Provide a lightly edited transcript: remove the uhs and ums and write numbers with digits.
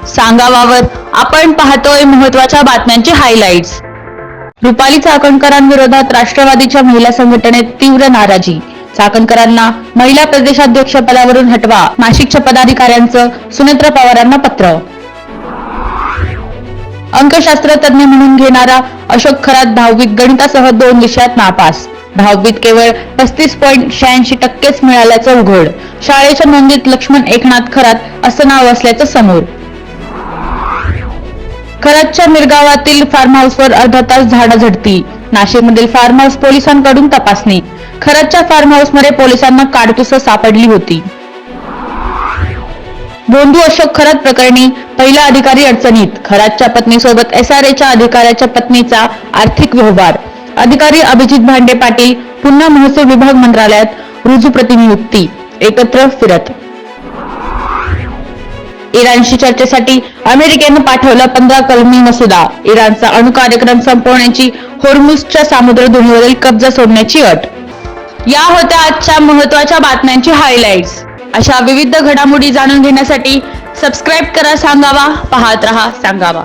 सांगावावर आपण पाहतोय महत्त्वाच्या बातम्यांचे हायलाइट्स। रुपाली चाकणकरांविरोधात राष्ट्रवादीच्या महिला संघटनेत तीव्र नाराजी। चाकणकरांना महिला प्रदेशाध्यक्ष पदावरून हटवा, नाशिकच्या पदाधिकाऱ्यांचं सुनेत्रा पवारांना पत्र। अंकशास्त्र तज्ञ म्हणून घेणारा अशोक खरात 10वीत गणितासह 2 विषयात नापास। 10वीत केवळ 35.86% मिळाल्याचं उघड। शाळेच्या नोंदीत लक्ष्मण एकनाथ खरात असं नाव असल्याचं समोर। खरातच्या मिरगावातील फार्म हाऊसवर अर्धा तास झाडाझडती। नाशिकमधील फार्म हाऊस पोलिसांकडून तपासणी। खरातच्या फार्म हाऊसमध्ये पोलिसांना काडतुसं सापडली होती। बोंधू अशोक खरात प्रकरणी पहिला अधिकारी अडचणीत। खरातच्या पत्नीसोबत SRAच्या अधिकाऱ्याच्या पत्नीचा आर्थिक व्यवहार। अधिकारी अभिजित भांडे पाटील पुन्हा महसूल विभाग मंत्रालयात रुजू प्रतिनियुक्ती, एकत्र फिरत। इराणशी चर्चेसाठी अमेरिकेनं पाठवला 15 कलमी मसुदा। इराणचा अणु कार्यक्रम संपवण्याची, होर्मुझच्या सामुद्रधुनीवरील कब्जा सोडण्याची अट। या होत्या आजच्या महत्त्वाच्या बातम्यांची हायलाइट्स। अशा विविध घडामोडी जाणून घेण्यासाठी सबस्क्राइब करा सांगावा, पाहत रहा सांगावा।